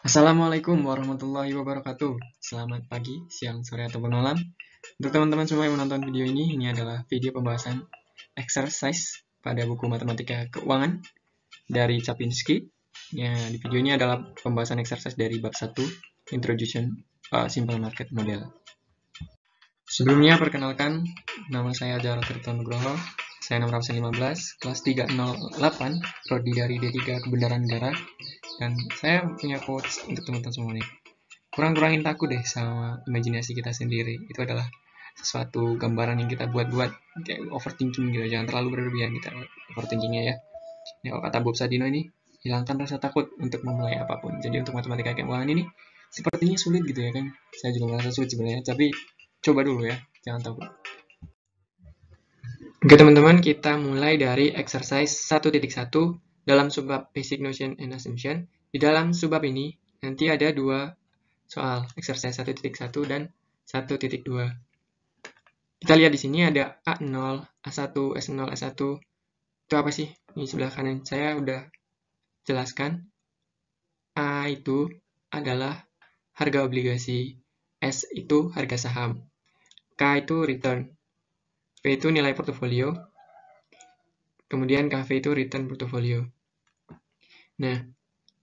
Assalamualaikum warahmatullahi wabarakatuh. Selamat pagi, siang, sore, ataupun malam. Untuk teman-teman semua yang menonton video ini adalah video pembahasan exercise pada buku Matematika Keuangan dari Capinski. Ya, di video ini adalah pembahasan exercise dari bab 1, Introduction Simple Market Model. Sebelumnya, perkenalkan, nama saya Jarod Tirtonugroho. Saya nomor absen 15, kelas 308, prodi dari D3 Kebenaran Negara. Dan saya punya quotes untuk teman-teman semua nih. Kurang-kurangin takut deh sama imajinasi kita sendiri. Itu adalah sesuatu gambaran yang kita buat-buat, kayak overthinking gitu. Jangan terlalu berlebihan kita overthinkingnya ya. Ya, kalau kata Bob Sadino ini, hilangkan rasa takut untuk memulai apapun. Jadi untuk matematika keuangan ini sepertinya sulit gitu ya kan. Saya juga merasa sulit sebenarnya, tapi coba dulu ya, jangan takut. Oke teman-teman, kita mulai dari exercise 1.1 dalam subbab Basic Notion and Assumption. Di dalam subbab ini nanti ada dua soal, exercise 1.1 dan 1.2. Kita lihat di sini ada A0, A1, S0, S1. Itu apa sih? Di sebelah kanan saya udah jelaskan. A itu adalah harga obligasi, S itu harga saham, K itu return, P itu nilai portofolio, kemudian KV itu return portofolio. Nah,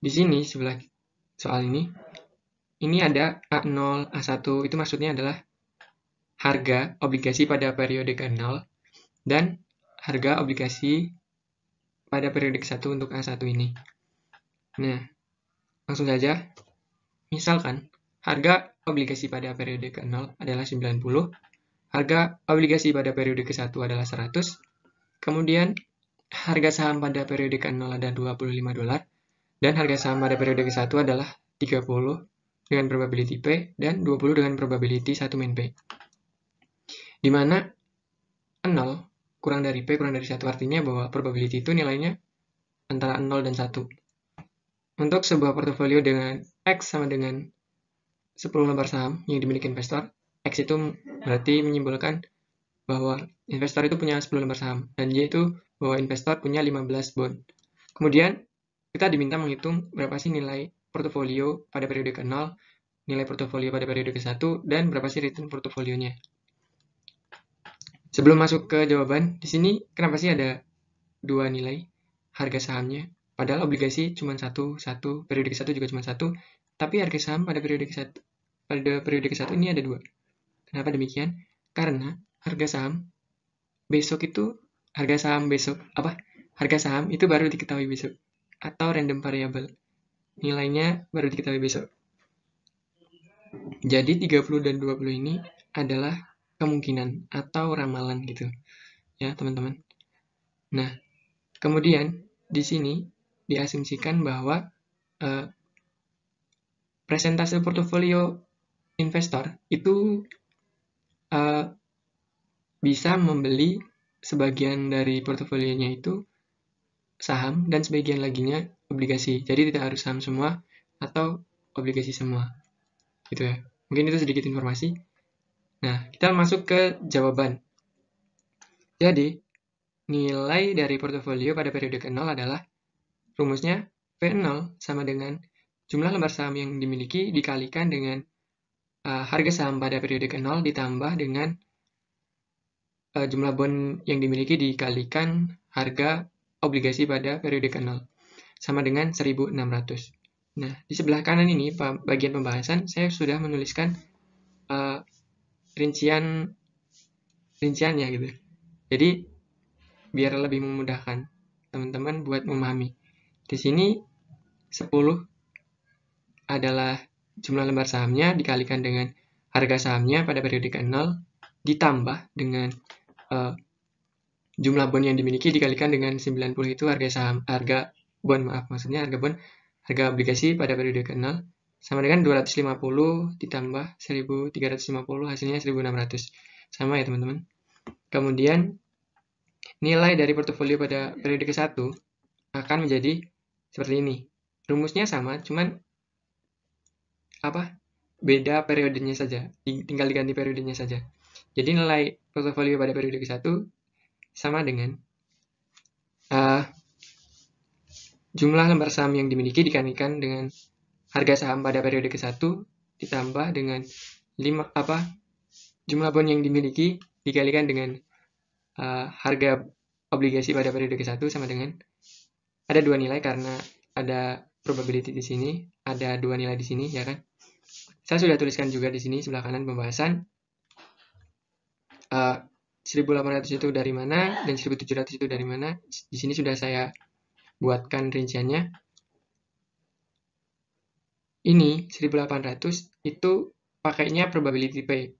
di sini sebelah soal ini ada A0, A1, itu maksudnya adalah harga obligasi pada periode ke-0 dan harga obligasi pada periode ke-1 untuk A1 ini. Nah, langsung saja, misalkan harga obligasi pada periode ke-0 adalah 90, harga obligasi pada periode ke-1 adalah 100, kemudian harga saham pada periode ke-0 ada $25, dan harga saham pada periode ke-1 adalah 30 dengan probability P dan 20 dengan probability 1 min P. Di mana 0 kurang dari P kurang dari 1 artinya bahwa probability itu nilainya antara 0 dan 1. Untuk sebuah portofolio dengan X sama dengan 10 lembar saham yang dimiliki investor, X itu berarti menyimbolkan bahwa investor itu punya 10 lembar saham, dan Y itu bahwa investor punya 15 bond. Kemudian, kita diminta menghitung berapa sih nilai portofolio pada periode ke-0, nilai portofolio pada periode ke-1, dan berapa sih return portofolionya. Sebelum masuk ke jawaban, di sini kenapa sih ada dua nilai harga sahamnya? Padahal obligasi cuma satu, periode ke-1 juga cuma satu, tapi harga saham pada periode ke-1 ini ada dua. Kenapa demikian? Karena harga saham itu baru diketahui besok, atau random variable. Nilainya baru diketahui besok. Jadi 30 dan 20 ini adalah kemungkinan atau ramalan gitu. Ya, teman-teman. Nah, kemudian di sini diasumsikan bahwa presentase portofolio investor itu bisa membeli sebagian dari portofolionya itu saham dan sebagian laginya obligasi. Jadi tidak harus saham semua atau obligasi semua. Gitu ya. Mungkin itu sedikit informasi. Nah, kita masuk ke jawaban. Jadi, nilai dari portofolio pada periode ke-0 adalah rumusnya V0 sama dengan jumlah lembar saham yang dimiliki dikalikan dengan harga saham pada periode ke-0 ditambah dengan jumlah bond yang dimiliki dikalikan harga obligasi pada periode ke-0 sama dengan 1.600. Nah, di sebelah kanan ini bagian pembahasan saya sudah menuliskan rinciannya gitu. Jadi biar lebih memudahkan teman-teman buat memahami. Di sini 10 adalah jumlah lembar sahamnya dikalikan dengan harga sahamnya pada periode ke-0 ditambah dengan jumlah bond yang dimiliki dikalikan dengan 90 itu harga obligasi pada periode ke-0 sama dengan 250 ditambah 1350 hasilnya 1600. Sama ya teman-teman. Kemudian nilai dari portofolio pada periode ke-1 akan menjadi seperti ini. Rumusnya sama, cuman beda periodenya saja, tinggal diganti periodenya saja. Jadi nilai portofolio pada periode ke-1 sama dengan jumlah lembar saham yang dimiliki dikalikan dengan harga saham pada periode ke-1 ditambah dengan jumlah bond yang dimiliki dikalikan dengan harga obligasi pada periode ke-1 sama dengan ada dua nilai karena ada probability di sini, ada dua nilai di sini, ya kan? Saya sudah tuliskan juga di sini sebelah kanan pembahasan 1.800 itu dari mana dan 1.700 itu dari mana. Di sini sudah saya buatkan rinciannya. Ini 1.800 itu pakainya probability P,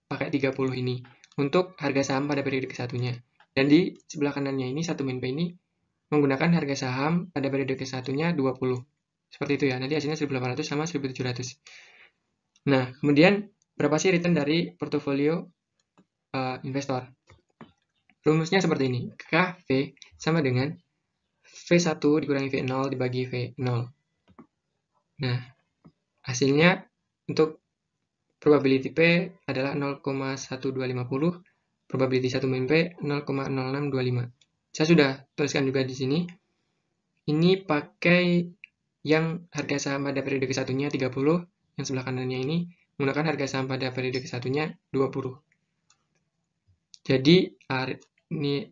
pakai 30 ini untuk harga saham pada periode ke-1-nya. Dan di sebelah kanannya ini 1 min P ini menggunakan harga saham pada periode ke-1-nya 20. Seperti itu ya, nanti hasilnya 1.800 sama 1.700. Nah, kemudian berapa sih return dari portofolio investor? Rumusnya seperti ini, KV sama dengan V1 dikurangi V0 dibagi V0. Nah, hasilnya untuk probability P adalah 0,1250, probability 1 min P 0,0625. Saya sudah tuliskan juga di sini. Ini pakai yang harga saham pada periode ke-1-nya 30, yang sebelah kanannya ini menggunakan harga saham pada periode ke-1-nya 20. Jadi, ini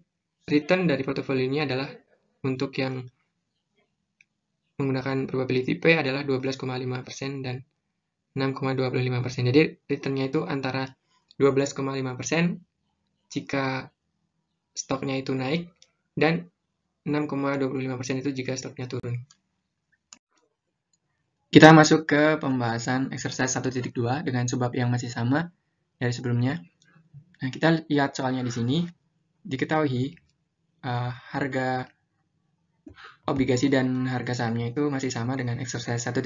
return dari portofolio ini adalah untuk yang menggunakan probability P adalah 12,5% dan 6,25%. Jadi, returnnya itu antara 12,5% jika stoknya itu naik dan 6,25% itu jika stoknya turun. Kita masuk ke pembahasan exercise 1.2 dengan subbab yang masih sama dari sebelumnya. Nah, kita lihat soalnya di sini. Diketahui harga obligasi dan harga sahamnya itu masih sama dengan exercise 1.1.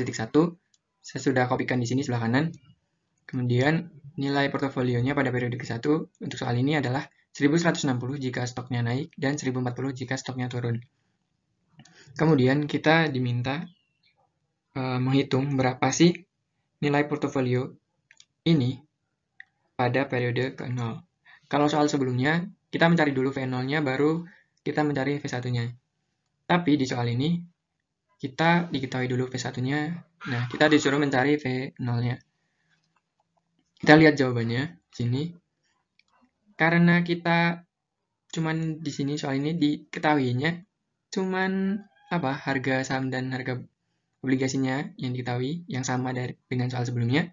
Saya sudah kopikan di sini sebelah kanan. Kemudian nilai portofolionya pada periode ke-1 untuk soal ini adalah 1160 jika stoknya naik dan 1040 jika stoknya turun. Kemudian kita diminta menghitung berapa sih nilai portofolio ini pada periode ke-0. Kalau soal sebelumnya, kita mencari dulu V0-nya, baru kita mencari V1-nya. Tapi di soal ini, kita diketahui dulu V1-nya, nah kita disuruh mencari V0-nya. Kita lihat jawabannya di sini. Karena kita cuman di sini soal ini diketahuinya cuman harga saham dan harga obligasinya yang diketahui, yang sama dengan soal sebelumnya.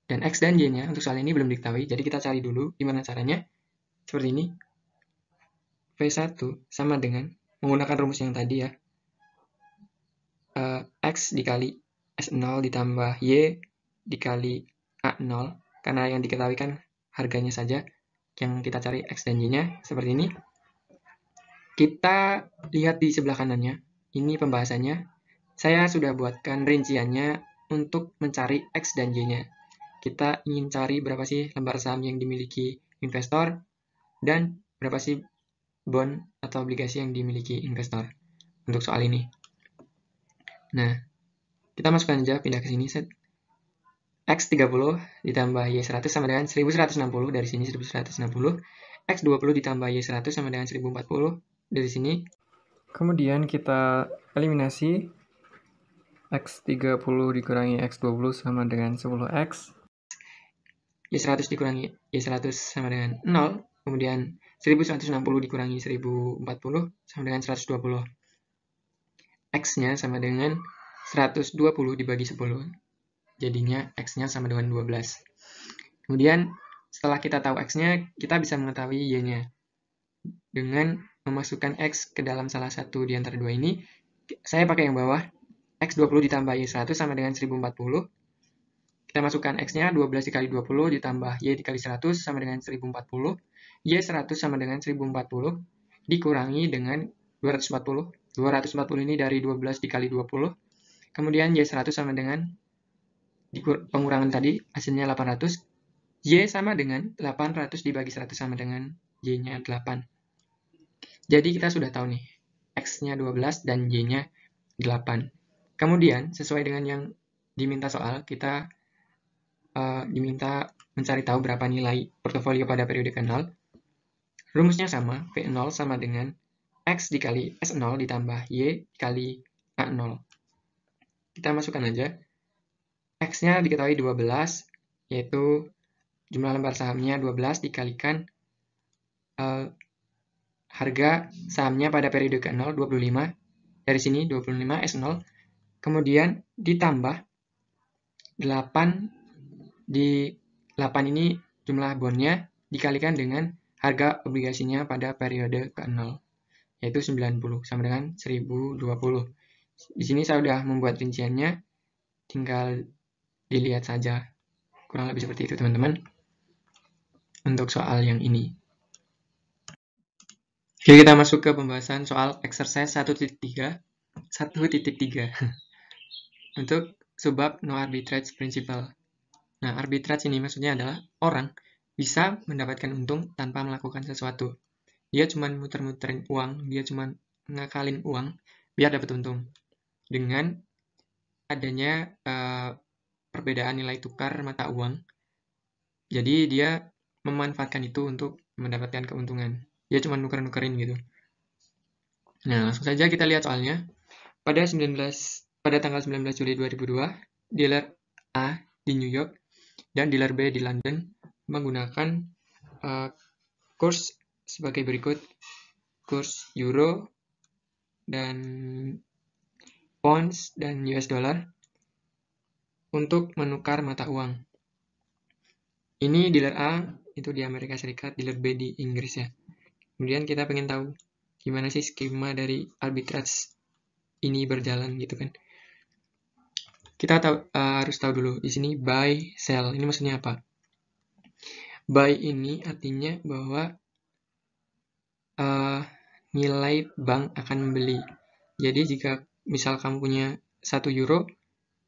Dan X dan Y-nya untuk soal ini belum diketahui, jadi kita cari dulu gimana caranya. Seperti ini. V1 sama dengan, menggunakan rumus yang tadi ya, X dikali S0 ditambah Y dikali A0, karena yang diketahui kan harganya saja, yang kita cari X dan Y-nya, seperti ini. Kita lihat di sebelah kanannya, ini pembahasannya. Saya sudah buatkan rinciannya untuk mencari X dan Y-nya. Kita ingin cari berapa sih lembar saham yang dimiliki investor dan berapa sih bond atau obligasi yang dimiliki investor untuk soal ini. Nah, kita masukkan aja, pindah ke sini. X30 ditambah Y100 sama dengan 1160, dari sini 1160. X20 ditambah Y100 sama dengan 1040, dari sini. Kemudian kita eliminasi. X30 dikurangi X20 sama dengan 10X. Y100 dikurangi Y100 sama dengan 0. Kemudian 1160 dikurangi 1040 sama dengan 120. X-nya sama dengan 120 dibagi 10. Jadinya X-nya sama dengan 12. Kemudian setelah kita tahu X-nya, kita bisa mengetahui Y-nya. Dengan memasukkan X ke dalam salah satu di antara dua ini, saya pakai yang bawah. X20 ditambah Y100 sama dengan 1040. Kita masukkan X-nya, 12 dikali 20 ditambah Y dikali 100 sama dengan 1040. Y100 sama dengan 1040 dikurangi dengan 240. 240 ini dari 12 dikali 20. Kemudian Y100 sama dengan, pengurangan tadi, hasilnya 800. Y sama dengan 800 dibagi 100 sama dengan Y-nya 8. Jadi kita sudah tahu nih, X-nya 12 dan Y-nya 8. Kemudian, sesuai dengan yang diminta soal, kita diminta mencari tahu berapa nilai portofolio pada periode ke-0. Rumusnya sama, V0 sama dengan X dikali S0 ditambah Y dikali A0. kita masukkan aja. X-nya diketahui 12, yaitu jumlah lembar sahamnya 12 dikalikan harga sahamnya pada periode ke-0, 25. Dari sini 25 S0. Kemudian ditambah 8. Di 8 ini jumlah bondnya dikalikan dengan harga obligasinya pada periode ke-0, yaitu 90, sama dengan 1020. Di sini saya sudah membuat rinciannya, tinggal dilihat saja. Kurang lebih seperti itu, teman-teman, untuk soal yang ini. Oke, kita masuk ke pembahasan soal exercise 1.3 untuk subbab no arbitrage principle. Nah, arbitrage ini maksudnya adalah orang bisa mendapatkan untung tanpa melakukan sesuatu. Dia cuma muter-muterin uang, dia cuma ngakalin uang biar dapat untung. Dengan adanya perbedaan nilai tukar mata uang, jadi dia memanfaatkan itu untuk mendapatkan keuntungan. Dia cuma nuker-nukerin gitu. Nah, langsung saja kita lihat soalnya. Pada tanggal 19 Juli 2002, dealer A di New York dan dealer B di London menggunakan kurs sebagai berikut. Kurs euro dan pounds dan US dollar untuk menukar mata uang. Ini dealer A itu di Amerika Serikat, dealer B di Inggris ya. Kemudian kita pengen tahu gimana sih skema dari arbitrage ini berjalan gitu kan. Kita harus tahu dulu di sini buy sell ini maksudnya apa. Buy ini artinya bahwa nilai bank akan membeli. Jadi jika misal kamu punya 1 euro,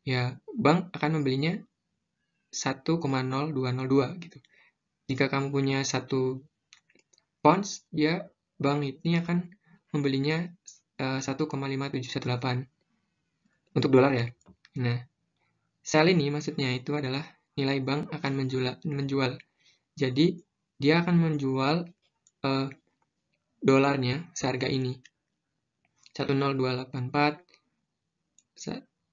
ya bank akan membelinya 1,0202 gitu. Jika kamu punya 1 pounds, bank ini akan membelinya 1,5718 untuk dolar ya. Nah, sell ini maksudnya itu adalah nilai bank akan menjual. Jadi dia akan menjual dolarnya seharga ini 10284.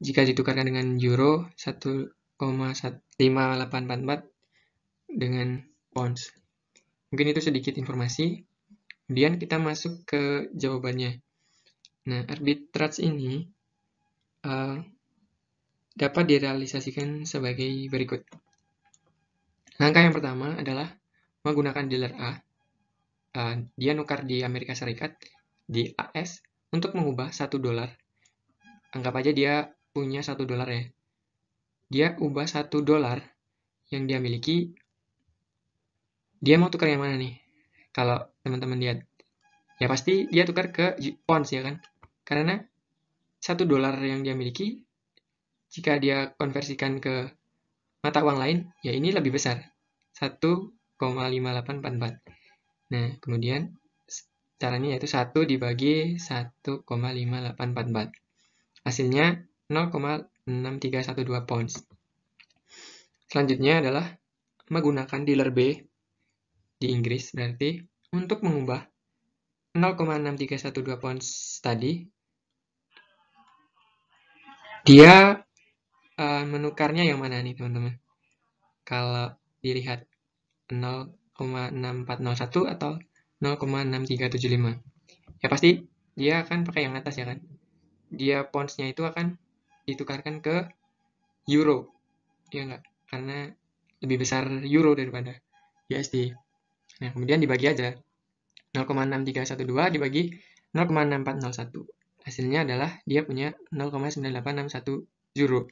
Jika ditukarkan dengan euro 1,5844 dengan pounds. Mungkin itu sedikit informasi. Kemudian kita masuk ke jawabannya. Nah, arbitrage ini dapat direalisasikan sebagai berikut. Langkah yang pertama adalah menggunakan dealer A. Dia nukar di Amerika Serikat, di AS, untuk mengubah 1 dolar. Anggap aja dia punya 1 dolar ya. Dia ubah 1 dolar yang dia miliki. Dia mau tukar yang mana nih? Kalau teman-teman lihat, ya pasti dia tukar ke pounds ya kan? Karena 1 dolar yang dia miliki, jika dia konversikan ke mata uang lain, ya ini lebih besar, 1,5844. Nah, kemudian caranya yaitu 1 dibagi 1,5844. Hasilnya 0,6312 pounds. Selanjutnya adalah menggunakan dealer B di Inggris, berarti untuk mengubah 0,6312 pounds tadi, dia menukarnya yang mana nih teman-teman? Kalau dilihat 0,6401 atau 0,6375, ya pasti dia akan pakai yang atas ya kan. Dia pounds-nya itu akan ditukarkan ke euro, ya enggak? Karena lebih besar euro daripada USD. Nah, kemudian dibagi aja 0,6312 dibagi 0,6401. Hasilnya adalah dia punya 0,9861 euro.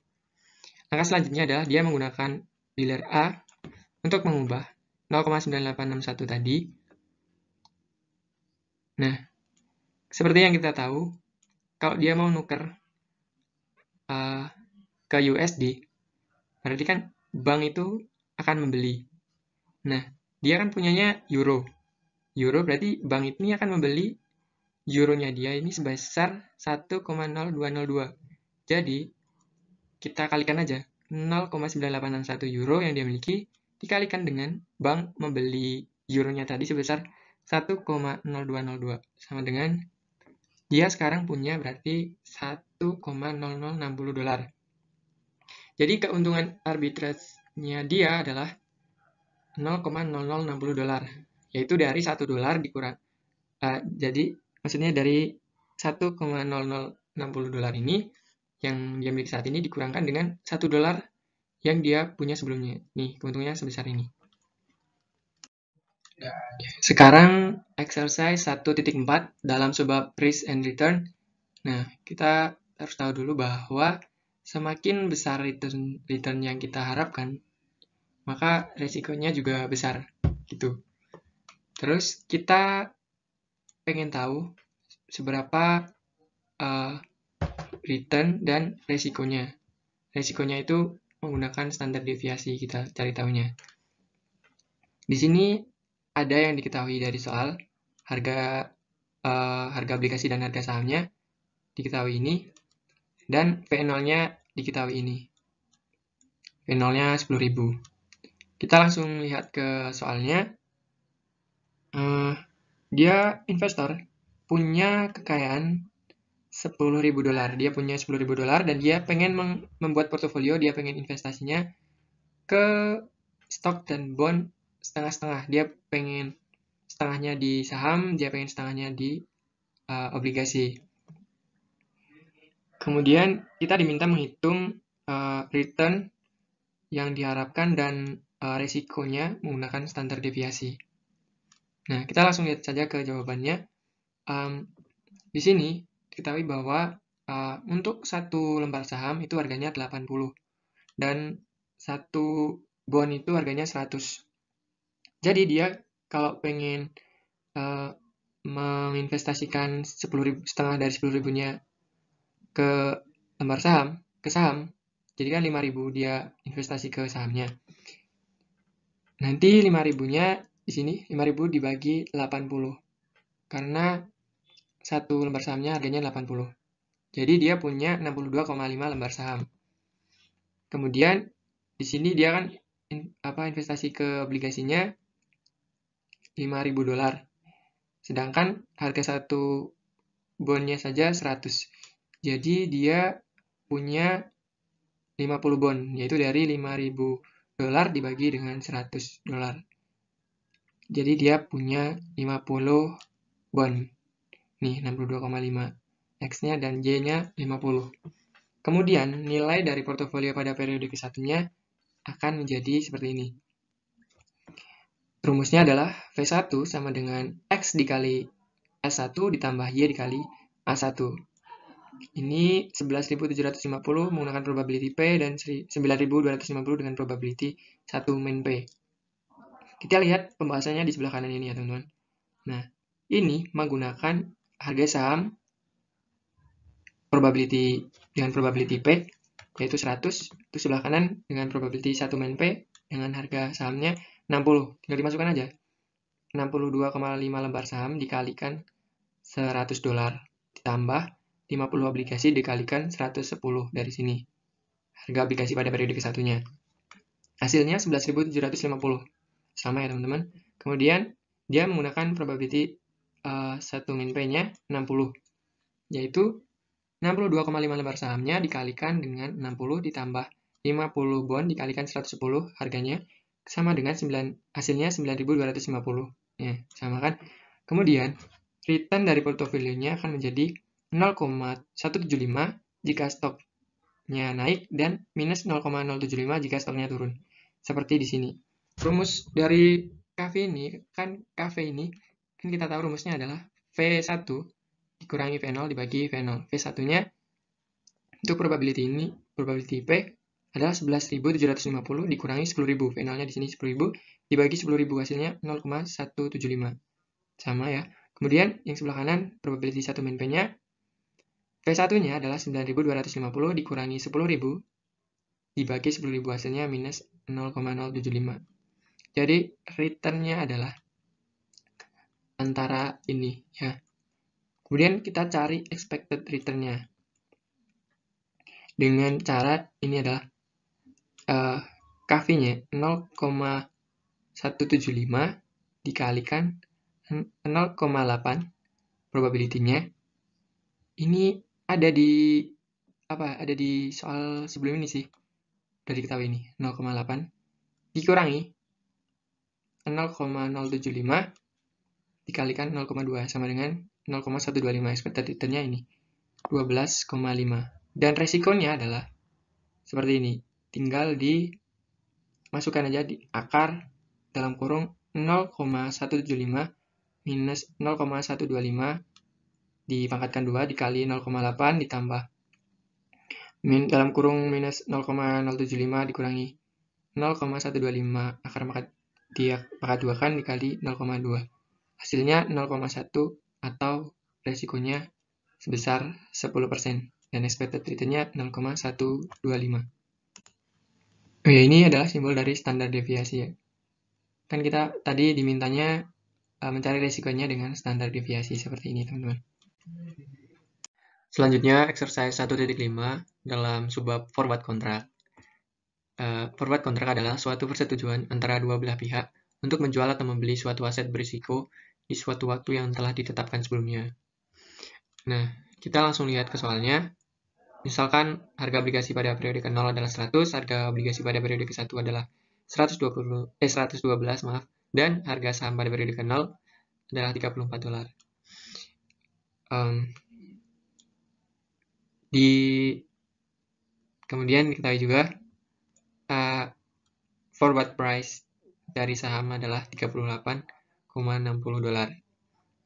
Langkah selanjutnya adalah dia menggunakan dealer A untuk mengubah 0,9861 tadi. Nah, seperti yang kita tahu, kalau dia mau nuker ke USD, berarti kan bank itu akan membeli. Nah, dia kan punyanya euro. Euro berarti bank ini akan membeli euronya dia ini sebesar 1,0202. Jadi, kita kalikan aja 0,9861 euro yang dia miliki dikalikan dengan bank membeli euronya tadi sebesar 1,0202, sama dengan dia sekarang punya berarti 1,0060 dolar. Jadi keuntungan arbitrage-nya dia adalah 0,0060 dolar, yaitu dari 1 dolar dikurang. Jadi maksudnya dari 1,0060 dolar ini yang dia miliki saat ini dikurangkan dengan 1 dolar yang dia punya sebelumnya. Nih, keuntungannya sebesar ini. Sekarang exercise 1.4 dalam subbab risk and return. Nah, kita harus tahu dulu bahwa semakin besar return yang kita harapkan, maka resikonya juga besar, gitu. Terus kita pengen tahu seberapa return dan resikonya. Resikonya itu menggunakan standar deviasi, kita cari tahunya. Di sini ada yang diketahui dari soal harga obligasi dan harga sahamnya diketahui ini, dan V0-nya diketahui ini. V0-nya 10.000. Kita langsung lihat ke soalnya. Dia investor punya kekayaan 10.000 dolar. Dia punya 10.000 dolar dan dia pengen membuat portofolio, dia pengen investasinya ke stok dan bond setengah-setengah. Dia pengen setengahnya di saham, dia pengen setengahnya di obligasi. Kemudian kita diminta menghitung return yang diharapkan dan resikonya menggunakan standar deviasi. Nah, kita langsung lihat saja ke jawabannya. Di sini diketahui bahwa untuk satu lembar saham itu harganya 80 dan satu bond itu harganya 100. Jadi dia kalau pengen menginvestasikan setengah dari 10.000-nya ke lembar saham, ke saham, jadi kan 5.000 dia investasi ke sahamnya. Nanti 5.000-nya di sini 5.000 dibagi 80 karena satu lembar sahamnya harganya 80. Jadi dia punya 62,5 lembar saham. Kemudian di sini dia kan investasi ke obligasinya 5.000 dolar. Sedangkan harga satu bondnya saja 100. Jadi dia punya 50 bond, yaitu dari 5.000 dolar dibagi dengan 100 dolar. Jadi dia punya 50 bond. Nih, 62,5. X-nya dan Y-nya 50. Kemudian, nilai dari portofolio pada periode ke-1-nya akan menjadi seperti ini. Rumusnya adalah V1 sama dengan X dikali S1 ditambah Y dikali A1. Ini 11.750 menggunakan probability P dan 9.250 dengan probability 1 min P. Kita lihat pembahasannya di sebelah kanan ini ya teman-teman. Nah, ini menggunakan harga saham dengan probability P yaitu 100, itu sebelah kanan dengan probability 1 min P dengan harga sahamnya 60. Tinggal dimasukkan aja. 62,5 lembar saham dikalikan 100 dolar ditambah 50 obligasi dikalikan 110 dari sini. Harga obligasi pada periode ke-1-nya. Hasilnya 11.750. Sama ya teman-teman. Kemudian dia menggunakan probability 1 min P-nya 60. Yaitu 62,5 lembar sahamnya dikalikan dengan 60 ditambah 50 bond dikalikan 110 harganya sama dengan hasilnya 9.250. Ya, sama kan? Kemudian return dari portofolionya akan menjadi 0,175 jika stoknya naik dan minus 0,075 jika stoknya turun. Seperti di sini. Rumus dari KV ini kan kita tahu rumusnya adalah V1 dikurangi V0 dibagi V0. V1-nya untuk probability P adalah 11.750 dikurangi 10.000. V0-nya di sini 10.000 dibagi 10.000 hasilnya 0,175. Sama ya. Kemudian yang sebelah kanan probability 1 min P-nya V1-nya adalah 9.250 dikurangi 10.000 dibagi 10.000 hasilnya minus 0,075. Jadi return-nya adalah antara ini ya. Kemudian kita cari expected return-nya. Dengan cara ini adalah KV-nya 0,175 dikalikan 0,8 probability-nya. Ini ada di ada di soal sebelum ini sih. Udah diketahui ini, 0,8 dikurangi 0,075 dikalikan 0,2 sama dengan 0,125. Expected return-nya ini 12,5. Dan resikonya adalah seperti ini. Tinggal dimasukkan aja di akar dalam kurung 0,175 minus 0,125 dipangkatkan 2 dikali 0,8 ditambah dalam kurung minus 0,075 dikurangi 0,125 akar pangkat 2 kan dikali 0,2. Hasilnya 0,1 atau resikonya sebesar 10% dan expected return-nya 0,125. Oh ya, ini adalah simbol dari standar deviasi ya. Kan kita tadi dimintanya mencari resikonya dengan standar deviasi seperti ini, teman-teman. Selanjutnya, exercise 1.5 dalam subbab forward contract. Forward contract adalah suatu persetujuan antara dua belah pihak untuk menjual atau membeli suatu aset berisiko di suatu waktu yang telah ditetapkan sebelumnya. Nah, kita langsung lihat ke soalnya. Misalkan harga obligasi pada periode ke-0 adalah 100, harga obligasi pada periode ke-1 adalah 112, dan harga saham pada periode ke-0 adalah $34. Kemudian diketahui juga forward price dari saham adalah $38,60.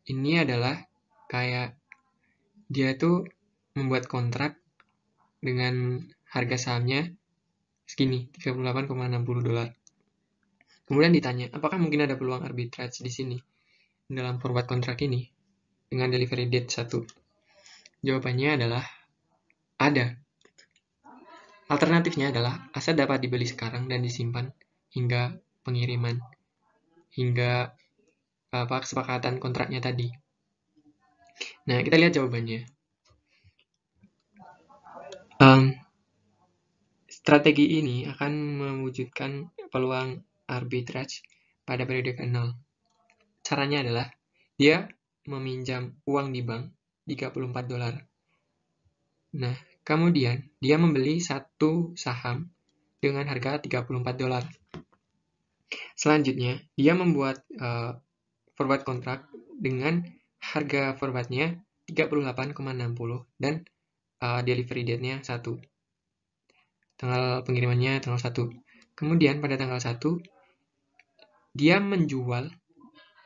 Ini adalah kayak dia tuh membuat kontrak dengan harga sahamnya segini, $38,60. Kemudian ditanya, apakah mungkin ada peluang arbitrage di sini dalam forward kontrak ini dengan delivery date 1? Jawabannya adalah ada. Alternatifnya adalah aset dapat dibeli sekarang dan disimpan hingga pengiriman, hingga kesepakatan kontraknya tadi. Nah, kita lihat jawabannya. Strategi ini akan mewujudkan peluang arbitrage pada periode ke-0. Caranya adalah dia meminjam uang di bank $34. Nah, kemudian dia membeli satu saham dengan harga $34. Selanjutnya, dia membuat forward contract dengan harga forwardnya 38,60 dan delivery date-nya 1. Tanggal pengirimannya tanggal 1. Kemudian pada tanggal 1, dia menjual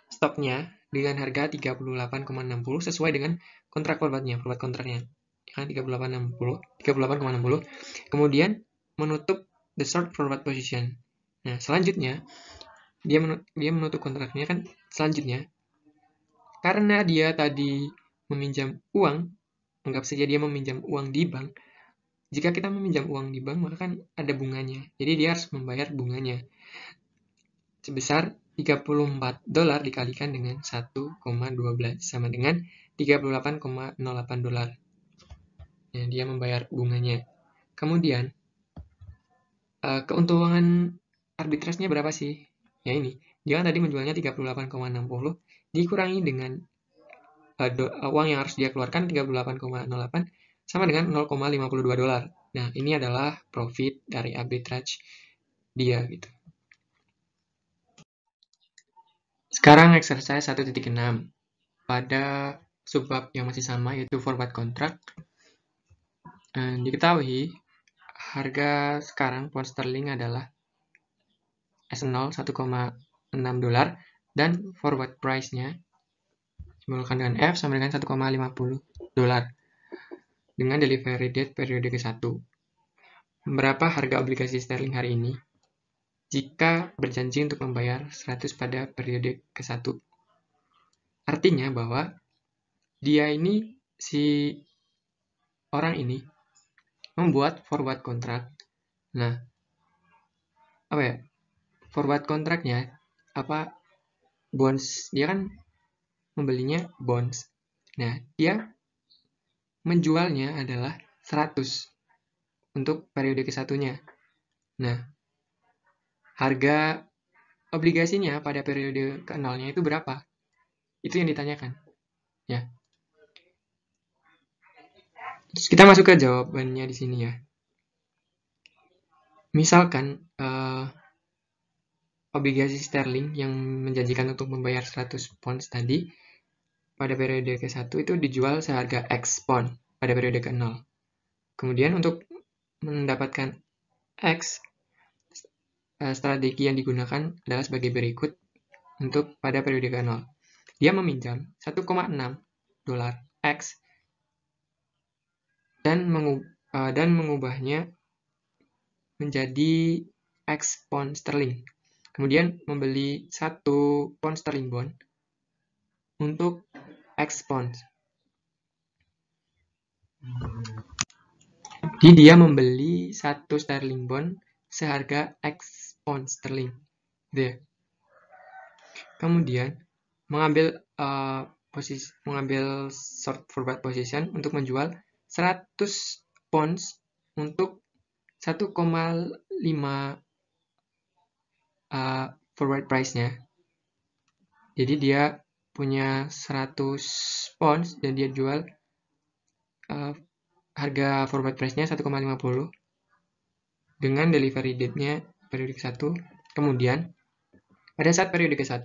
stoknya dengan harga 38,60 sesuai dengan kontrak forward kontraknya. Kan 38,60. Kemudian menutup the short forward position. Nah, selanjutnya dia menutup kontraknya kan selanjutnya. Karena dia tadi meminjam uang, anggap saja dia meminjam uang di bank. Jika kita meminjam uang di bank, maka kan ada bunganya. Jadi dia harus membayar bunganya sebesar $34 dikalikan dengan 1,12 sama dengan $38,08. Nah, dia membayar bunganya. Kemudian keuntungan arbitrase-nya berapa sih? Ya ini. Dia kan tadi menjualnya 38,60 dikurangi dengan uang yang harus dia keluarkan 38,08 sama dengan $0,52. Nah, ini adalah profit dari arbitrage dia gitu. Sekarang exercise 1.6 pada subbab yang masih sama yaitu forward contract. Diketahui harga sekarang pound sterling adalah S0 $1,6 dan forward price-nya simbolkan dengan F sama dengan $1,50 dengan delivery date periode ke-1. Berapa harga obligasi sterling hari ini jika berjanji untuk membayar 100 pada periode ke-1? Artinya bahwa dia ini, si orang ini membuat forward contract. Nah, forward contract-nya bonds, dia kan membelinya bonds. Nah, dia menjualnya adalah 100 untuk periode ke-1-nya. Nah, harga obligasinya pada periode ke-0-nya itu berapa? Itu yang ditanyakan. Ya. Terus kita masuk ke jawabannya di sini ya. Misalkan obligasi sterling yang menjanjikan untuk membayar 100 pounds tadi pada periode ke-1 itu dijual seharga X pound pada periode ke-0. Kemudian untuk mendapatkan X, strategi yang digunakan adalah sebagai berikut untuk pada periode ke-0. Dia meminjam 1,6 dolar X dan mengubahnya menjadi X pound sterling. Kemudian membeli 1 pound sterling bond untuk X pound. Jadi dia membeli 1 sterling bond seharga X pound sterling. Gitu ya. Kemudian mengambil short forward position untuk menjual 100 pounds untuk 1,5 forward price-nya. Jadi dia punya 100 pounds dan dia jual harga forward price-nya 1,50 dengan delivery date-nya periode ke-1. Kemudian pada saat periode ke-1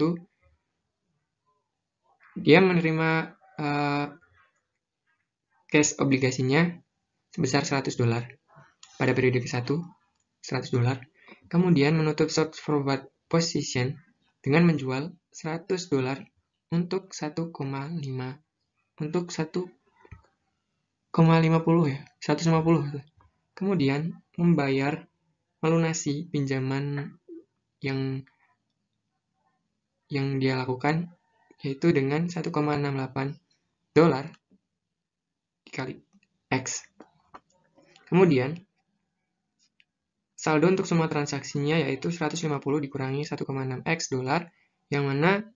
dia menerima cash obligasinya sebesar 100 dolar pada periode ke-1, 100 dolar. Kemudian menutup short forward position dengan menjual 100 dolar untuk 1,50 ya, 150. Kemudian melunasi pinjaman yang dia lakukan yaitu dengan 1,68 dolar dikali X. Kemudian saldo untuk semua transaksinya yaitu 150 dikurangi 1,6 X dolar, yang mana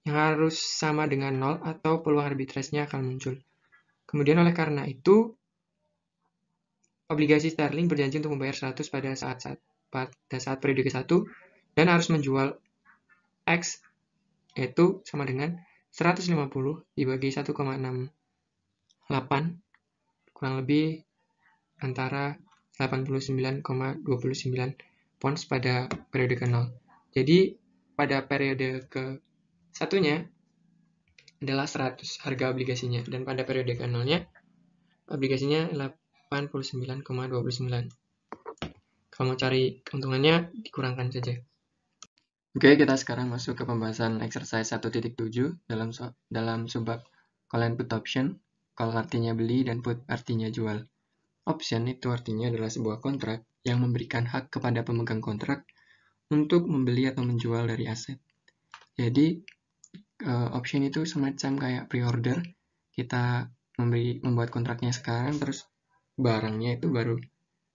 yang harus sama dengan 0 atau peluang arbitrase-nya akan muncul. Kemudian oleh karena itu, obligasi sterling berjanji untuk membayar 100 pada saat periode ke-1 dan harus menjual X, yaitu sama dengan 150 dibagi 1,68, kurang lebih antara 89,29 pounds pada periode ke-0. Jadi pada periode ke-1-nya adalah 100 harga obligasinya, dan pada periode ke-0-nya obligasinya 89,29. Kalau mau cari keuntungannya dikurangkan saja. Oke, kita sekarang masuk ke pembahasan exercise 1.7 dalam subbab call and put option. Call artinya beli dan put artinya jual. Option itu artinya adalah sebuah kontrak yang memberikan hak kepada pemegang kontrak untuk membeli atau menjual dari aset. Jadi option itu semacam kayak pre-order. Kita membuat kontraknya sekarang, terus barangnya itu baru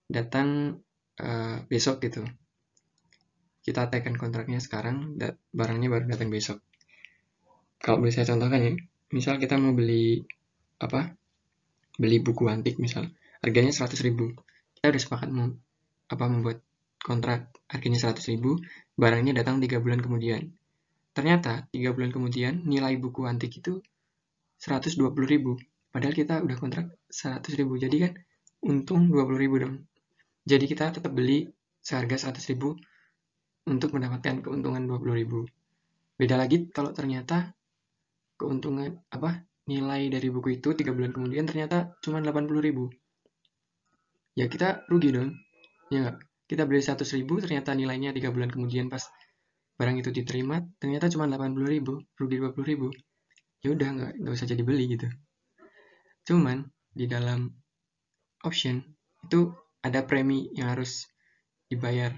datang besok gitu. Kita tekan kontraknya sekarang, barangnya baru datang besok. Kalau boleh saya contohkan ya, misal kita mau beli buku antik misal, harganya 100.000. Kita udah sepakat membuat kontrak harganya 100.000, barangnya datang 3 bulan kemudian. Ternyata 3 bulan kemudian nilai buku antik itu 120.000. Padahal kita udah kontrak 100.000, jadi kan untung 20.000 dong. Jadi kita tetap beli seharga 100.000 untuk mendapatkan keuntungan 20.000. Beda lagi kalau ternyata keuntungan nilai dari buku itu 3 bulan kemudian ternyata cuma 80.000. Ya kita rugi dong. Ya nggak? Kita beli 100.000 ternyata nilainya 3 bulan kemudian pas barang itu diterima ternyata cuma 80.000, rugi 20.000. Ya udah nggak usah jadi beli gitu. Cuman di dalam option itu ada premi yang harus dibayar.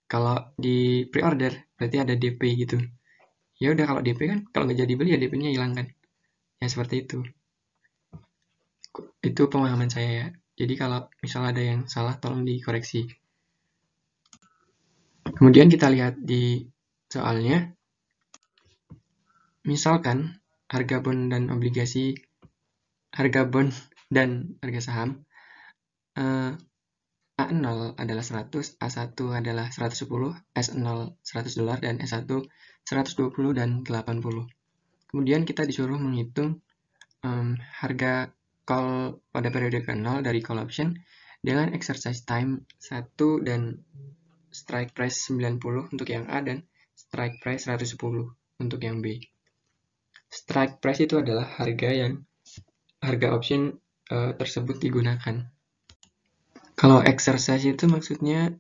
Kalau di pre-order berarti ada DP gitu. Ya udah, kalau DP kan kalau nggak jadi beli ya DP-nya hilang kan. Ya seperti itu. Itu pemahaman saya ya. Jadi kalau misal ada yang salah tolong dikoreksi. Kemudian kita lihat di soalnya. Misalkan harga bond dan harga saham A0 adalah 100, A1 adalah 110, S0 100 dolar, dan S1 120 dan 80. Kemudian kita disuruh menghitung harga call pada periode ke-0 dari call option dengan exercise time 1 dan strike price 90 untuk yang A dan strike price 110 untuk yang B. Strike price itu adalah harga option tersebut digunakan. Kalau exercise itu maksudnya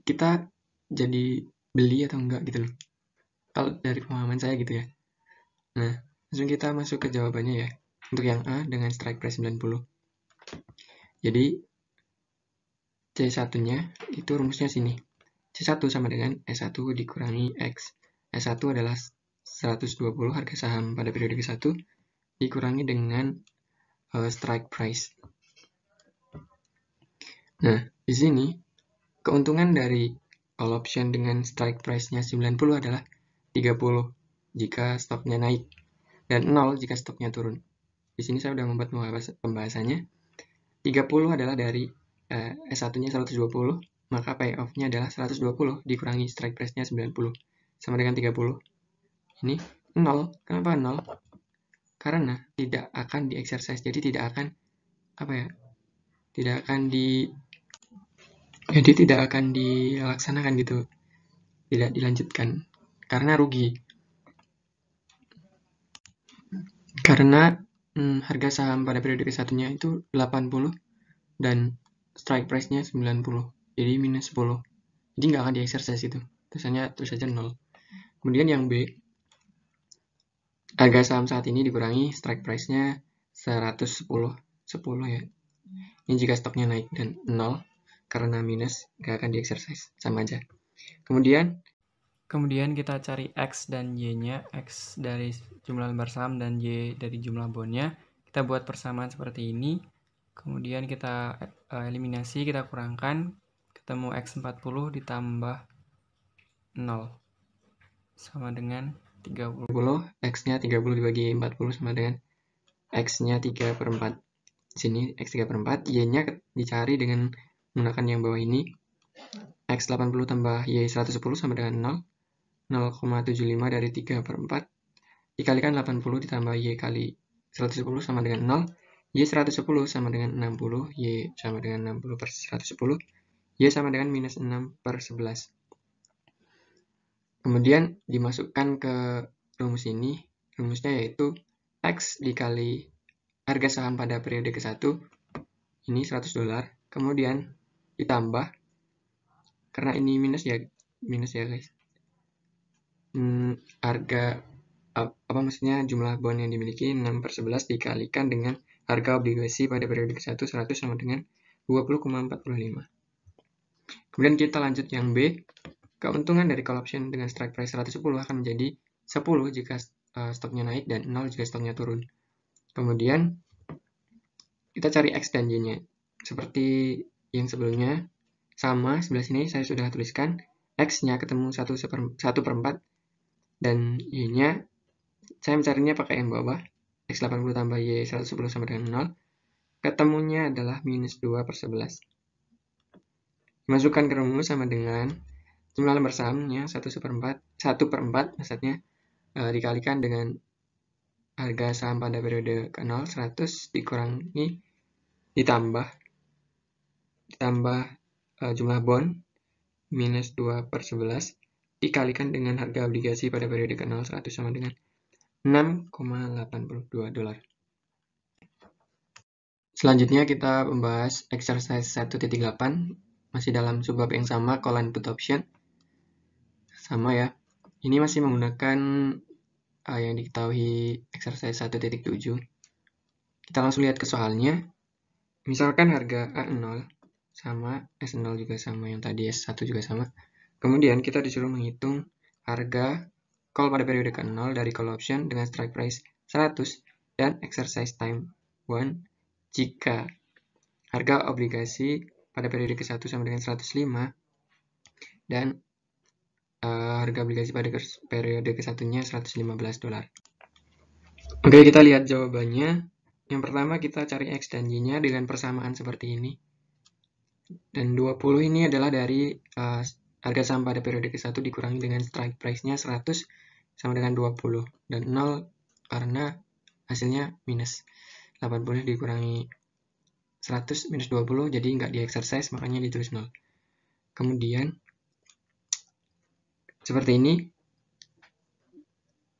kita jadi beli atau enggak gitu loh. Kalau dari pemahaman saya gitu ya. Nah, langsung kita masuk ke jawabannya ya. Untuk yang A dengan strike price 90. Jadi C1-nya itu rumusnya sini. C1 sama dengan S1 dikurangi X. S1 adalah 120 harga saham pada periode ke-1 dikurangi dengan strike price. Nah, di sini keuntungan dari call option dengan strike price-nya 90 adalah 30 jika stoknya naik dan 0 jika stoknya turun. Di sini saya sudah membuat pembahasannya. 30 adalah dari S1-nya 120, maka payoff-nya adalah 120 dikurangi strike price-nya 90 sama dengan 30. Ini 0. Kenapa 0? Karena tidak akan di-exercise, jadi tidak akan tidak akan dilaksanakan gitu, tidak dilanjutkan karena rugi. Karena harga saham pada periode ke-1-nya itu 80 dan strike price-nya 90, jadi minus 10. Jadi nggak akan di-exercise itu, terus saja 0. Kemudian yang B, harga saham saat ini dikurangi strike price-nya 110 ya. Ini jika stoknya naik dan 0 karena minus nggak akan di-exercise, sama aja. Kemudian kita cari X dan Y-nya, X dari jumlah lembar saham dan Y dari jumlah bondnya. Kita buat persamaan seperti ini. Kemudian kita eliminasi, kita kurangkan, ketemu X40 ditambah 0 sama dengan 30. X-nya 30 dibagi 40 sama dengan X-nya 3/4. Di sini X 3/4, Y-nya dicari dengan menggunakan yang bawah ini. X80 tambah Y 110 sama dengan 0,75 dari 3/4 dikalikan 80 ditambah Y kali 110 sama dengan 0. Y 110 sama dengan 60, Y sama dengan 60 per 110, Y sama dengan minus 6 per 11. Kemudian dimasukkan ke rumus ini, rumusnya yaitu X dikali harga saham pada periode ke-1, ini $100, kemudian ditambah, karena ini minus ya guys, harga maksudnya jumlah bond yang dimiliki 6/11 dikalikan dengan harga obligasi pada periode ke-1 100 sama dengan 20,45. Kemudian kita lanjut yang B. Keuntungan dari call option dengan strike price 110 akan menjadi 10 jika stoknya naik dan 0 jika stoknya turun. Kemudian kita cari X dan Y-nya. Seperti yang sebelumnya, sama sebelah sini saya sudah tuliskan X-nya ketemu 1/4 dan Y-nya saya mencarinya pakai yang bawah, X80 tambah Y 110 sama dengan 0, ketemunya adalah minus 2/11. Dimasukkan ke rumus sama dengan jumlah lembar sahamnya 1/4 maksudnya dikalikan dengan harga saham pada periode ke-0 100 dikurangi ditambah jumlah bond minus 2/11 dikalikan dengan harga obligasi pada periode ke-0 100 sama dengan $6,82. Selanjutnya kita membahas exercise 1.8, masih dalam subbab yang sama, call and put option. Sama ya. Ini masih menggunakan yang diketahui exercise 1.7. Kita langsung lihat ke soalnya. Misalkan harga A0 sama, S0 juga sama, yang tadi S1 juga sama. Kemudian kita disuruh menghitung harga call pada periode ke-0 dari call option dengan strike price 100 dan exercise time 1 jika harga obligasi pada periode ke-1 sama dengan 105 dan harga obligasi pada periode ke-1-nya $115. Oke, kita lihat jawabannya. Yang pertama kita cari X dan Y-nya dengan persamaan seperti ini. Dan 20 ini adalah dari harga saham pada periode ke-1 dikurangi dengan strike price-nya 100 sama dengan 20. Dan 0 karena hasilnya minus 80 dikurangi 100 minus 20, jadi nggak di exercise, makanya ditulis 0. Kemudian seperti ini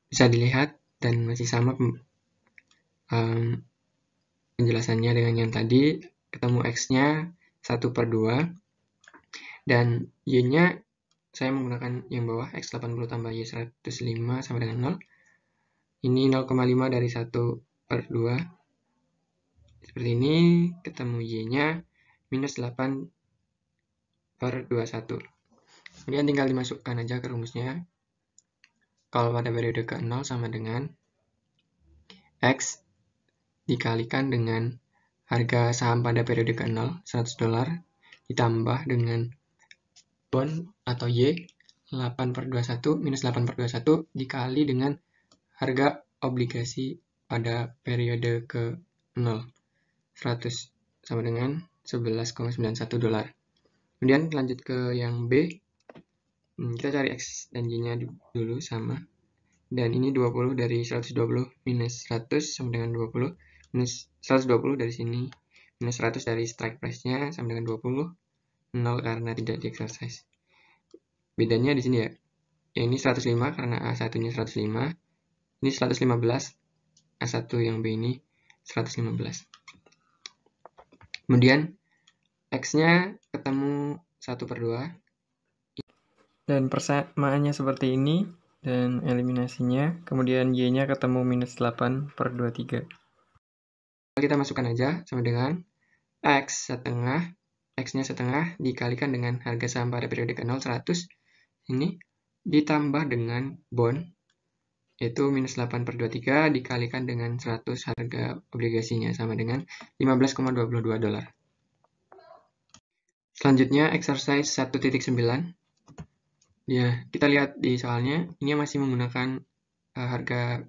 bisa dilihat dan masih sama penjelasannya dengan yang tadi. Ketemu X-nya 1/2 dan Y-nya saya menggunakan yang bawah, X80 tambah Y105 sama dengan 0. Ini 0,5 dari 1/2. Seperti ini, ketemu Y-nya minus 8/21. Kemudian tinggal dimasukkan aja ke rumusnya. Kalau pada periode ke-0 sama dengan X dikalikan dengan harga saham pada periode ke-0, $100, ditambah dengan bond atau Y, 8/21 minus 8/21 dikali dengan harga obligasi pada periode ke-0, 100 sama dengan $11,91. Kemudian lanjut ke yang B, kita cari X dan Y-nya dulu sama. Dan ini 20 dari 120 minus 100 sama dengan 20. Minus 120 dari sini. Minus 100 dari strike price-nya sama dengan 20. 0 karena tidak di exercise. Bedanya di sini ya. Yang ini 105 karena A1-nya 105. Ini 115. A1 yang B ini 115. Kemudian X-nya ketemu 1/2. Dan persamaannya seperti ini. Dan eliminasinya, kemudian Y-nya ketemu minus 8/23. Kita masukkan aja sama dengan X setengah, X-nya setengah dikalikan dengan harga saham pada periode ke-0, 100. Ini ditambah dengan bond, yaitu minus 8/23 dikalikan dengan 100 harga obligasinya, sama dengan $15,22. Selanjutnya, exercise 1.9. Ya, kita lihat di soalnya, ini masih menggunakan harga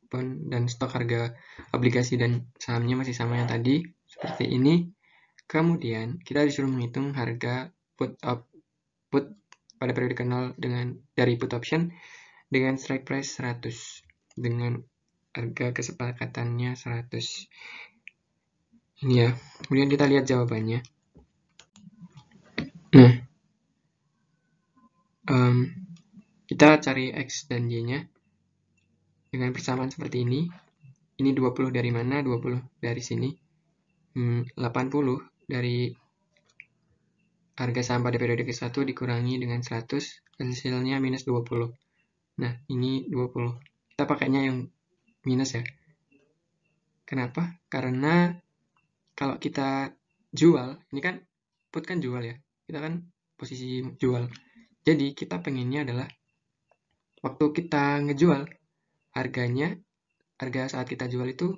bond dan stok harga obligasi dan sahamnya masih sama yang tadi, seperti ini. Kemudian, kita disuruh menghitung harga put pada periode ke-0 dari put option dengan strike price 100, dengan harga kesepakatannya 100. Ini ya. Kemudian kita lihat jawabannya. Nah, kita cari X dan Y-nya dengan persamaan seperti ini. Ini 20 dari mana? 20 dari sini. 80 dari harga saham pada periode ke-1 dikurangi dengan 100, hasilnya minus 20. Nah, ini 20. Kita pakainya yang minus ya. Kenapa? Karena kalau kita jual, ini kan put kan jual ya. Kita kan posisi jual. Jadi, kita pengennya adalah waktu kita ngejual, harga saat kita jual itu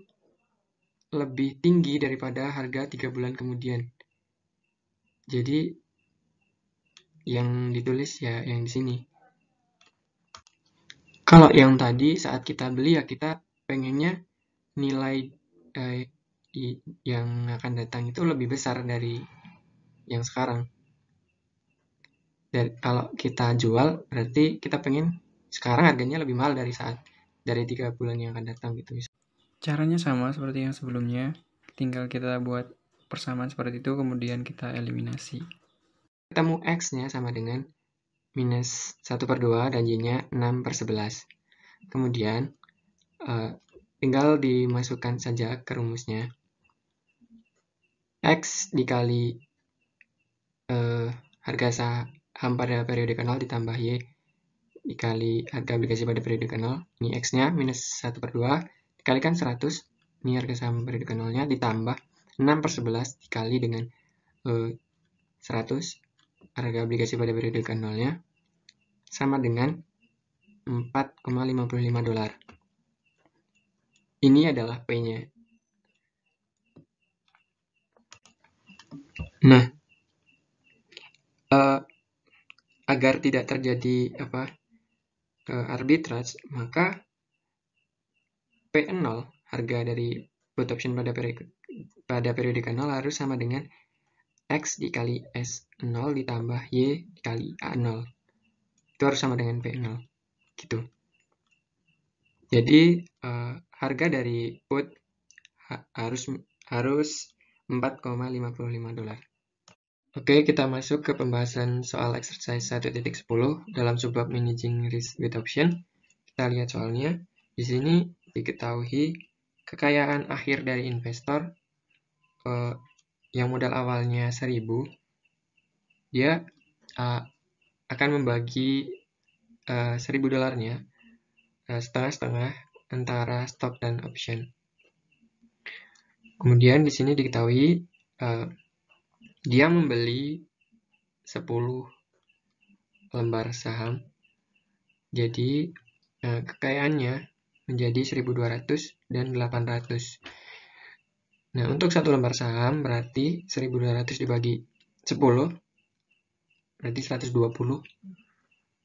lebih tinggi daripada harga 3 bulan kemudian. Jadi, yang ditulis ya yang di sini. Kalau yang tadi saat kita beli ya kita pengennya nilai yang akan datang itu lebih besar dari yang sekarang. Dan kalau kita jual berarti kita pengen sekarang harganya lebih mahal dari 3 bulan yang akan datang gitu. Caranya sama seperti yang sebelumnya, tinggal kita buat persamaan seperti itu kemudian kita eliminasi. Ketemu X-nya sama dengan minus 1/2 dan Y-nya 6/11. Kemudian tinggal dimasukkan saja ke rumusnya. X dikali harga saham pada periode ke-0 ditambah Y dikali harga obligasi pada periode ke-0. Ini X-nya minus 1/2 dikalikan 100. Ini harga saham periode ke-0-nya ditambah 6/11 dikali dengan 100 harga obligasi pada periode ke-0-nya sama dengan $4,55. Ini adalah P-nya. Nah, agar tidak terjadi arbitrage, maka P0 harga dari put option pada periode ke-0 harus sama dengan X dikali S0 ditambah Y dikali A0. Itu harus sama dengan P0. Gitu. Jadi harga dari put harus $4,55. Oke, kita masuk ke pembahasan soal exercise 1.10 dalam subbab managing risk with option. Kita lihat soalnya. Di sini diketahui kekayaan akhir dari investor yang modal awalnya 1.000, dia akan membagi $1.000 setengah-setengah antara stok dan option. Kemudian di sini diketahui dia membeli 10 lembar saham. Jadi kekayaannya menjadi 1.200 dan 800. Nah, untuk satu lembar saham berarti 1.200 dibagi 10 berarti 120,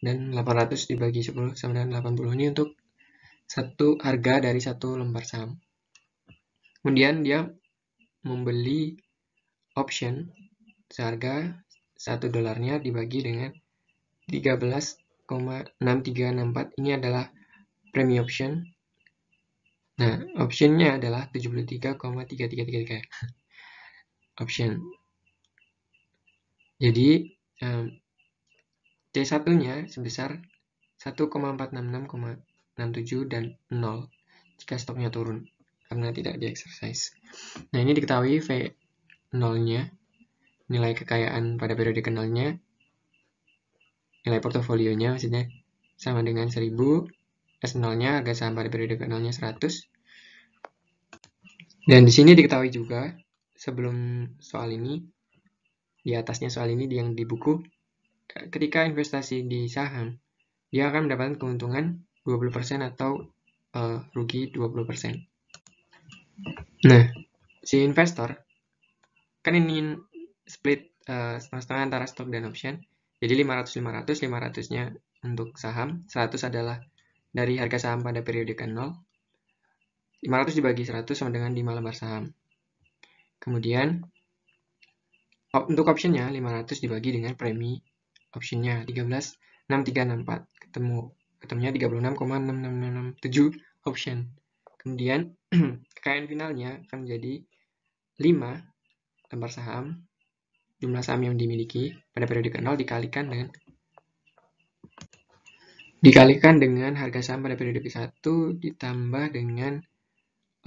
dan 800 dibagi 10 sama dengan 80. Ini untuk satu harga dari satu lembar saham. Kemudian dia membeli option seharga $1 dibagi dengan 13,6364. Ini adalah premi option. Nah, optionnya adalah 73,3333 option. Jadi C1-nya sebesar 1,466,67 dan 0 jika stoknya turun karena tidak di exercise. Nah, ini diketahui V0-nya, nilai kekayaan pada periode kenalnya, nilai portofolionya maksudnya, sama dengan 1.000, S0-nya harga saham pada periode kenalnya 100. Dan di sini diketahui juga, sebelum soal ini, di atasnya soal ini yang di buku, ketika investasi di saham, dia akan mendapatkan keuntungan 20% atau rugi 20%. Nah, si investor kan ingin split setengah-setengah antara stok dan option. Jadi 500-500, 500-nya untuk saham, 100 adalah dari harga saham pada periode ke-0. 500 dibagi 100 sama dengan 5 lembar saham. Kemudian untuk optionnya 500 dibagi dengan premi optionnya 13,6364, ketemunya 36,6667 option. Kemudian kekayaan finalnya akan menjadi 5 lembar saham, jumlah saham yang dimiliki pada periode ke-0 dikalikan dengan harga saham pada periode ke-1 ditambah dengan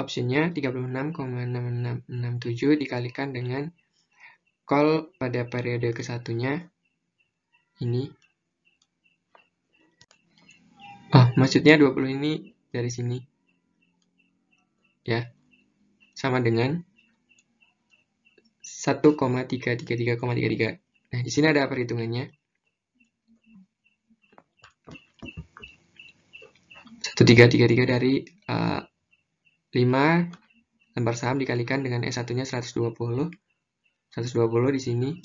optionnya 36,6667 dikalikan dengan call pada periode ke-1-nya ini. Maksudnya 20 ini dari sini. Ya. Sama dengan 1,333,33. Nah, di sini ada perhitungannya. 1,333 dari 5 lembar saham dikalikan dengan S1-nya 120. 120 di sini.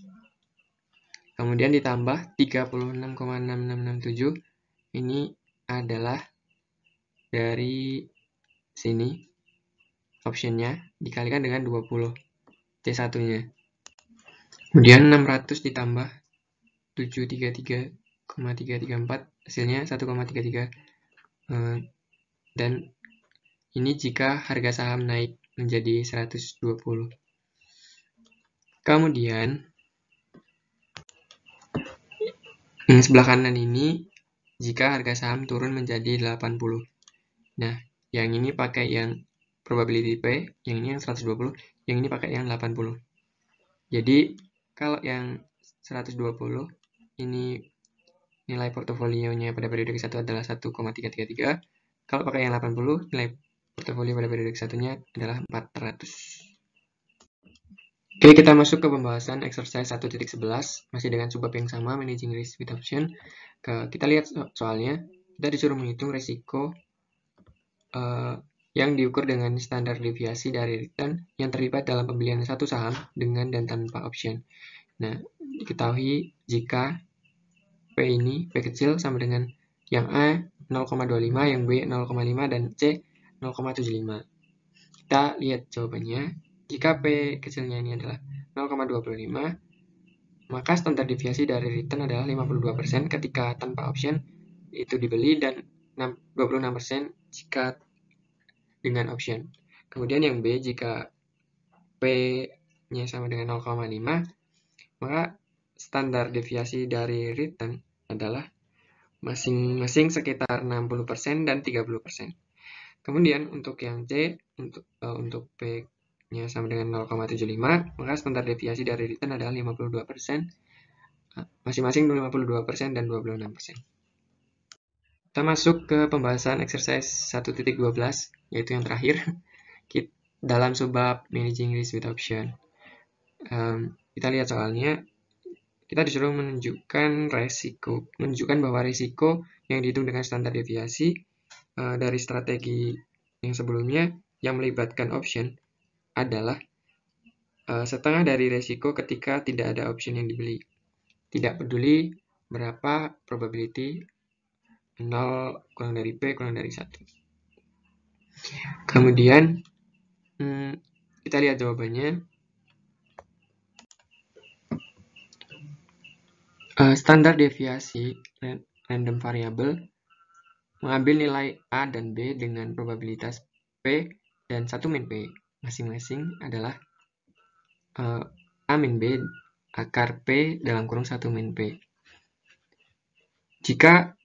Kemudian ditambah 36,6667. Ini adalah dari sini optionnya dikalikan dengan 20 C1-nya. Kemudian 600 ditambah 733,334 hasilnya 1,33. Dan ini jika harga saham naik menjadi 120. Kemudian yang sebelah kanan ini jika harga saham turun menjadi 80. Nah, yang ini pakai yang probability P, yang ini yang 120, yang ini pakai yang 80. Jadi, kalau yang 120, ini nilai portofolionya pada periode ke-1 adalah 1,333. Kalau pakai yang 80, nilai portofolio pada periode ke-1-nya adalah 400. Oke, kita masuk ke pembahasan exercise 1.11, masih dengan subbab yang sama, managing risk with option. Kita lihat soalnya, kita disuruh menghitung resiko yang diukur dengan standar deviasi dari return yang terlibat dalam pembelian satu saham dengan dan tanpa option. Nah, diketahui jika P ini, P kecil sama dengan yang A 0,25, yang B 0,5, dan C 0,75. Kita lihat jawabannya. Jika P kecilnya ini adalah 0,25, maka standar deviasi dari return adalah 52% ketika tanpa option itu dibeli dan 26% jika dengan option. Kemudian yang B, jika P-nya sama dengan 0,5, maka standar deviasi dari return adalah masing-masing sekitar 60% dan 30%. Kemudian untuk yang C, untuk P-nya sama dengan 0,75, maka standar deviasi dari return adalah 52%, masing-masing 52% dan 26%. Kita masuk ke pembahasan exercise 1.12, yaitu yang terakhir, dalam subbab Managing Risk with Option. Kita lihat soalnya, kita disuruh menunjukkan bahwa risiko yang dihitung dengan standar deviasi dari strategi yang sebelumnya yang melibatkan option adalah setengah dari risiko ketika tidak ada option yang dibeli. Tidak peduli berapa probability 0 kurang dari P kurang dari 1. Kemudian kita lihat jawabannya. Standar deviasi random variable mengambil nilai A dan B dengan probabilitas P dan 1 min P. Masing-masing adalah A min B akar P dalam kurung 1 min P. Jika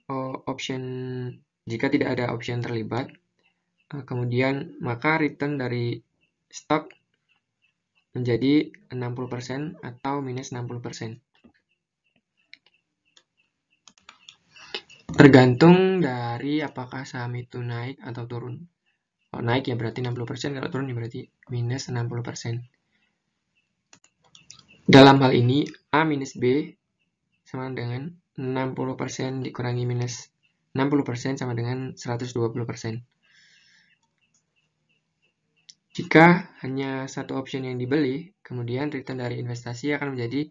tidak ada option terlibat, kemudian maka return dari stok menjadi 60% atau minus 60%. Tergantung dari apakah saham itu naik atau turun. Kalau naik ya berarti 60%, kalau turun ya berarti minus 60%. Dalam hal ini, A minus B sama dengan 60% dikurangi minus 60% sama dengan 120%. Jika hanya satu option yang dibeli, kemudian return dari investasi akan menjadi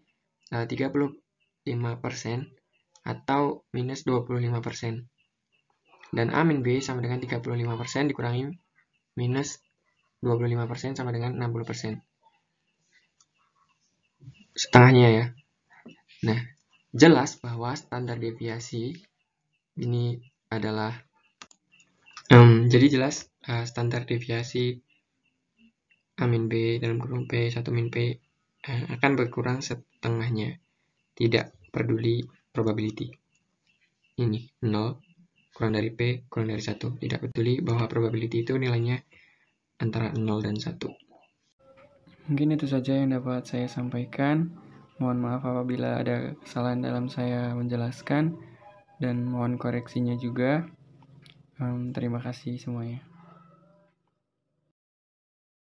35% atau minus 25%. Dan A min B sama dengan 35% dikurangi minus 25% sama dengan 60%. Setengahnya ya. Nah, jelas bahwa standar deviasi ini adalah jadi jelas standar deviasi A min B dalam kurung P 1 min P akan berkurang setengahnya. Tidak peduli probability. Ini 0 kurang dari P kurang dari 1. Tidak peduli bahwa probability itu nilainya antara 0 dan 1. Mungkin itu saja yang dapat saya sampaikan. Mohon maaf apabila ada kesalahan dalam saya menjelaskan dan mohon koreksinya juga. Terima kasih semuanya.